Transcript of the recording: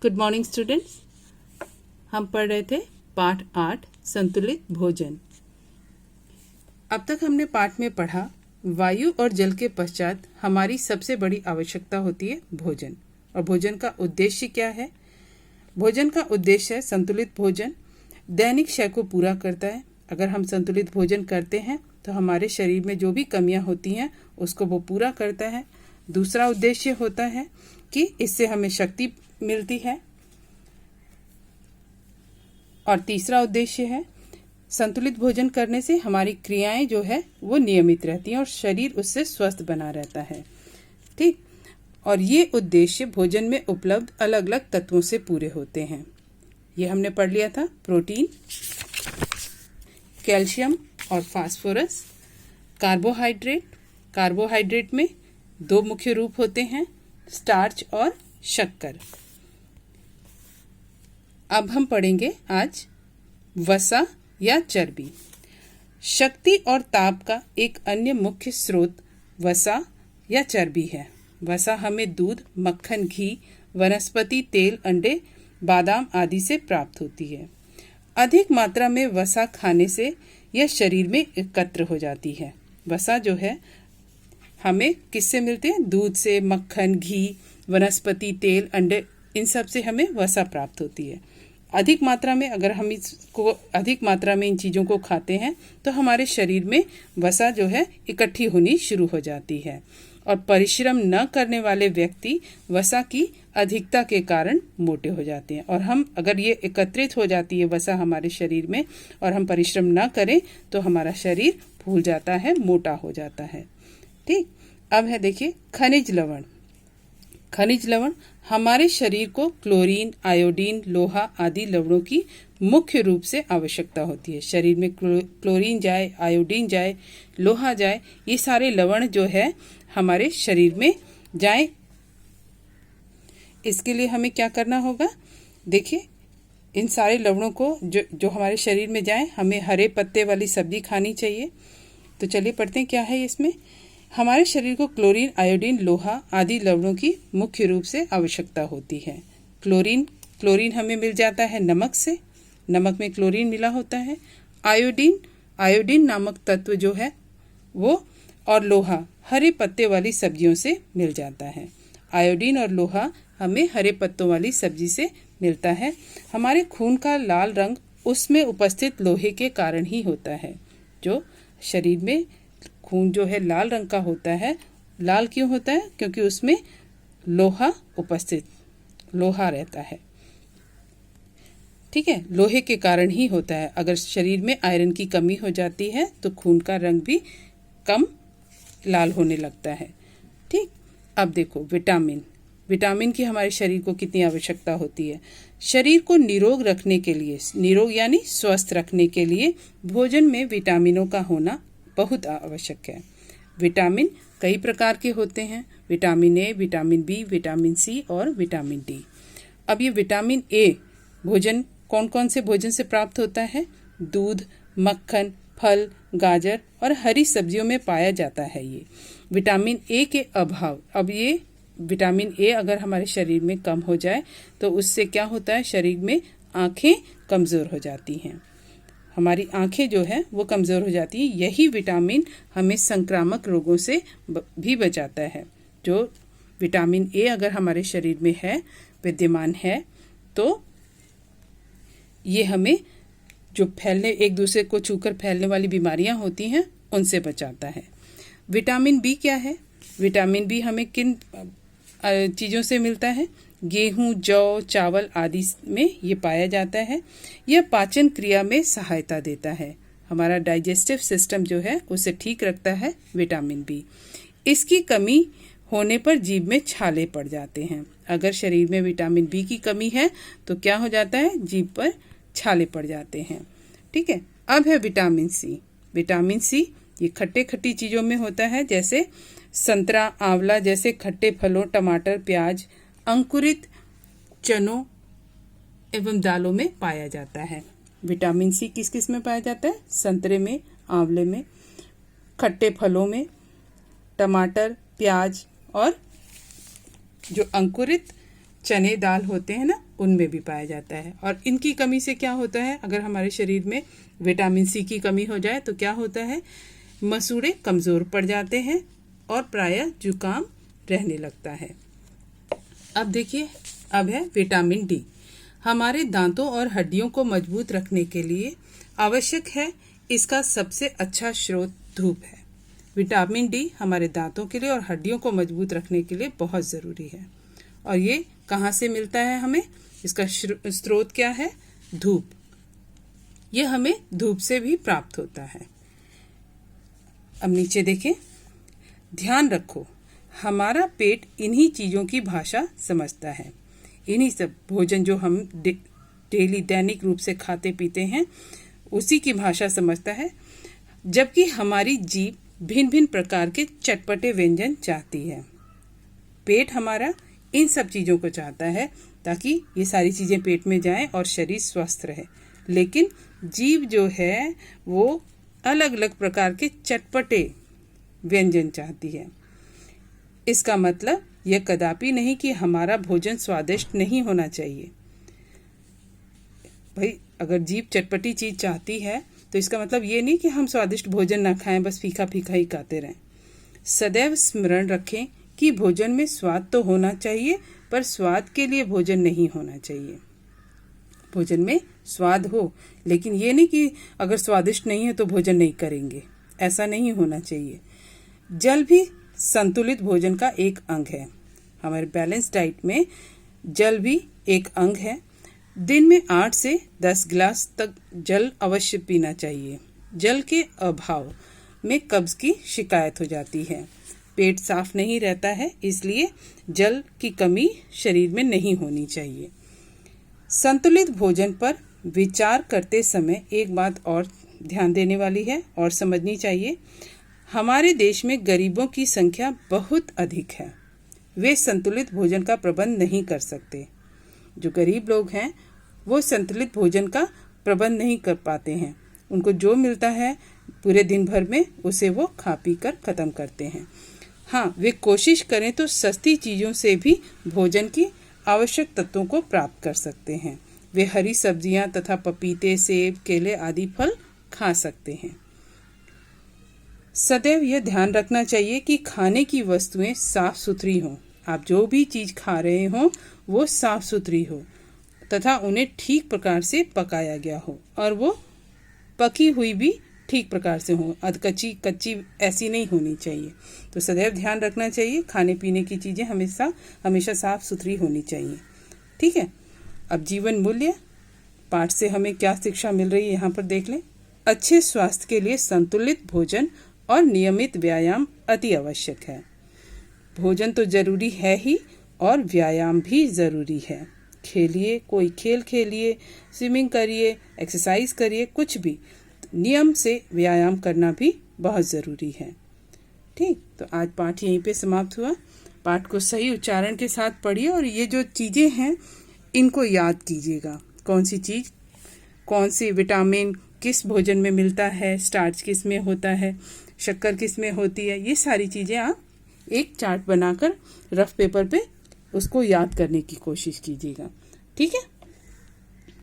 Good morning students. हम पढ़ रहे थे पाठ 8 संतुलित भोजन। अब तक हमने पाठ में पढ़ा वायु और जल के पश्चात हमारी सबसे बड़ी आवश्यकता होती है भोजन। और भोजन का उद्देश्य क्या है? भोजन का उद्देश्य है संतुलित भोजन दैनिक क्षय को पूरा करता है। अगर हम संतुलित भोजन करते हैं तो हमारे शरीर में जो भी कमियां होती हैं उसको वो पूरा करता है। दूसरा उद्देश्य होता है कि इससे हमें शक्ति मिलती है। और तीसरा उद्देश्य है संतुलित भोजन करने से हमारी क्रियाएं जो है वो नियमित रहती हैं और शरीर उससे स्वस्थ बना रहता है। ठीक। और ये उद्देश्य भोजन में उपलब्ध अलग अलग तत्वों से पूरे होते हैं। ये हमने पढ़ लिया था। प्रोटीन, कैल्शियम और फास्फोरस। कार्बोहाइड्रेट में दो मुख्य रूप होते हैं, स्टार्च और शक्कर। अब हम पढ़ेंगे आज वसा या चर्बी। शक्ति और ताप का एक अन्य मुख्य स्रोत वसा या चर्बी है। वसा हमें दूध, मक्खन, घी, वनस्पति तेल, अंडे, बादाम आदि से प्राप्त होती है। अधिक मात्रा में वसा खाने से यह शरीर में एकत्र हो जाती है। वसा जो है हमें किससे मिलते हैं? दूध से, मक्खन, घी, वनस्पति तेल, अंडे, इन सब से हमें वसा प्राप्त होती है। अधिक मात्रा में अगर हम अधिक मात्रा में इन चीज़ों को खाते हैं तो हमारे शरीर में वसा जो है इकट्ठी होनी शुरू हो जाती है। और परिश्रम न करने वाले व्यक्ति वसा की अधिकता के कारण मोटे हो जाते हैं। और हम अगर ये एकत्रित हो जाती है वसा हमारे शरीर में और हम परिश्रम न करें तो हमारा शरीर फूल जाता है, मोटा हो जाता है। ठीक। अब है देखिए खनिज लवण। खनिज लवण हमारे शरीर को क्लोरीन, आयोडीन, लोहा आदि लवणों की मुख्य रूप से आवश्यकता होती है। शरीर में क्लोरीन जाए, आयोडीन जाए, लोहा जाए, ये सारे लवण जो है हमारे शरीर में जाए। इसके लिए हमें क्या करना होगा? देखिए इन सारे लवणों को जो हमारे शरीर में जाए, हमें हरे पत्ते वाली सब्जी खानी चाहिए। तो चलिए पढ़ते हैं क्या है इसमें। हमारे शरीर को क्लोरीन, आयोडीन, लोहा आदि लवणों की मुख्य रूप से आवश्यकता होती है। क्लोरीन हमें मिल जाता है नमक से, नमक में क्लोरीन मिला होता है। आयोडीन नामक तत्व जो है वो, और लोहा हरे पत्ते वाली सब्जियों से मिल जाता है। आयोडीन और लोहा हमें हरे पत्तों वाली सब्जी से मिलता है। हमारे खून का लाल रंग उसमें उपस्थित लोहे के कारण ही होता है। जो शरीर में खून जो है लाल रंग का होता है, लाल क्यों होता है? क्योंकि उसमें लोहा रहता है। ठीक है, लोहे के कारण ही होता है। अगर शरीर में आयरन की कमी हो जाती है तो खून का रंग भी कम लाल होने लगता है। ठीक। अब देखो विटामिन की हमारे शरीर को कितनी आवश्यकता होती है। शरीर को निरोग रखने के लिए, निरोग यानी स्वस्थ रखने के लिए भोजन में विटामिनों का होना बहुत आवश्यक है। विटामिन कई प्रकार के होते हैं। Vitamin A, vitamin B, vitamin C और विटामिन डी। अब ये विटामिन ए भोजन कौन कौन से भोजन से प्राप्त होता है? दूध, मक्खन, फल, गाजर और हरी सब्जियों में पाया जाता है। ये विटामिन ए के अभाव, अब ये विटामिन ए अगर हमारे शरीर में कम हो जाए तो उससे क्या होता है? शरीर में आँखें कमज़ोर हो जाती हैं। हमारी आँखें जो है वो कमज़ोर हो जाती हैं। यही विटामिन हमें संक्रामक रोगों से भी बचाता है। जो विटामिन ए अगर हमारे शरीर में है, विद्यमान है, तो ये हमें जो एक दूसरे को छूकर फैलने वाली बीमारियां होती हैं उनसे बचाता है। विटामिन बी क्या है? विटामिन बी हमें किन चीज़ों से मिलता है? गेहूं, जौ, चावल आदि में ये पाया जाता है। यह पाचन क्रिया में सहायता देता है। हमारा डाइजेस्टिव सिस्टम जो है उसे ठीक रखता है विटामिन बी। इसकी कमी होने पर जीभ में छाले पड़ जाते हैं। अगर शरीर में विटामिन बी की कमी है तो क्या हो जाता है? जीभ पर छाले पड़ जाते हैं। ठीक है। अब है विटामिन सी। विटामिन सी ये खट्टी चीज़ों में होता है, जैसे संतरा, आंवला जैसे खट्टे फलों, टमाटर, प्याज, अंकुरित चनों एवं दालों में पाया जाता है। विटामिन सी किस किस में पाया जाता है? संतरे में, आंवले में, खट्टे फलों में, टमाटर, प्याज और जो अंकुरित चने दाल होते हैं ना, उनमें भी पाया जाता है। और इनकी कमी से क्या होता है, अगर हमारे शरीर में विटामिन सी की कमी हो जाए तो क्या होता है, मसूड़े कमज़ोर पड़ जाते हैं और प्रायः जुकाम रहने लगता है। अब देखिए, अब है विटामिन डी। हमारे दांतों और हड्डियों को मजबूत रखने के लिए आवश्यक है। इसका सबसे अच्छा स्रोत धूप है। विटामिन डी हमारे दांतों के लिए और हड्डियों को मजबूत रखने के लिए बहुत ज़रूरी है। और ये कहाँ से मिलता है हमें, इसका स्रोत क्या है, धूप। ये हमें धूप से भी प्राप्त होता है। अब नीचे देखें, ध्यान रखो हमारा पेट इन्हीं चीज़ों की भाषा समझता है। इन्हीं सब भोजन जो हम डेली दैनिक रूप से खाते पीते हैं उसी की भाषा समझता है, जबकि हमारी जीभ भिन्न भिन्न प्रकार के चटपटे व्यंजन चाहती है। पेट हमारा इन सब चीज़ों को चाहता है ताकि ये सारी चीज़ें पेट में जाएं और शरीर स्वस्थ रहे, लेकिन जीभ जो है वो अलग अलग प्रकार के चटपटे व्यंजन चाहती है। इसका मतलब यह कदापि नहीं कि हमारा भोजन स्वादिष्ट नहीं होना चाहिए। भाई, अगर जीभ चटपटी चीज़ चाहती है तो इसका मतलब ये नहीं कि हम स्वादिष्ट भोजन ना खाएं, बस फीका फीका ही खाते रहें। सदैव स्मरण रखें कि भोजन में स्वाद तो होना चाहिए, पर स्वाद के लिए भोजन नहीं होना चाहिए। भोजन में स्वाद हो, लेकिन ये नहीं कि अगर स्वादिष्ट नहीं है तो भोजन नहीं करेंगे, ऐसा नहीं होना चाहिए। जल भी संतुलित भोजन का एक अंग है। हमारे बैलेंस डाइट में जल भी एक अंग है। दिन में 8 से 10 गिलास तक जल अवश्य पीना चाहिए। जल के अभाव में कब्ज की शिकायत हो जाती है, पेट साफ नहीं रहता है, इसलिए जल की कमी शरीर में नहीं होनी चाहिए। संतुलित भोजन पर विचार करते समय एक बात और ध्यान देने वाली है और समझनी चाहिए। हमारे देश में गरीबों की संख्या बहुत अधिक है। वे संतुलित भोजन का प्रबंध नहीं कर सकते। जो गरीब लोग हैं वो संतुलित भोजन का प्रबंध नहीं कर पाते हैं। उनको जो मिलता है पूरे दिन भर में उसे वो खा पी कर ख़त्म करते हैं। हाँ, वे कोशिश करें तो सस्ती चीज़ों से भी भोजन की आवश्यक तत्वों को प्राप्त कर सकते हैं। वे हरी सब्जियां तथा पपीते, सेब, केले आदि फल खा सकते हैं। सदैव यह ध्यान रखना चाहिए कि खाने की वस्तुएं साफ सुथरी हों। आप जो भी चीज़ खा रहे हों वो साफ सुथरी हो तथा उन्हें ठीक प्रकार से पकाया गया हो और वो पकी हुई भी ठीक प्रकार से हो। अधकच्ची कच्ची ऐसी नहीं होनी चाहिए। तो सदैव ध्यान रखना चाहिए, खाने पीने की चीज़ें हमेशा साफ सुथरी होनी चाहिए। ठीक है। अब जीवन मूल्य पाठ से हमें क्या शिक्षा मिल रही है यहाँ पर देख लें। अच्छे स्वास्थ्य के लिए संतुलित भोजन और नियमित व्यायाम अति आवश्यक है। भोजन तो जरूरी है ही और व्यायाम भी ज़रूरी है। खेलिए, कोई खेल खेलिए, स्विमिंग करिए, एक्सरसाइज करिए, कुछ भी नियम से व्यायाम करना भी बहुत ज़रूरी है। ठीक, तो आज पाठ यहीं पे समाप्त हुआ। पाठ को सही उच्चारण के साथ पढ़िए और ये जो चीज़ें हैं इनको याद कीजिएगा। कौन सी चीज़, कौन सी विटामिन किस भोजन में मिलता है, स्टार्च किस में होता है, शक्कर किस में होती है, ये सारी चीज़ें आप एक चार्ट बनाकर रफ पेपर पे उसको याद करने की कोशिश कीजिएगा। ठीक है।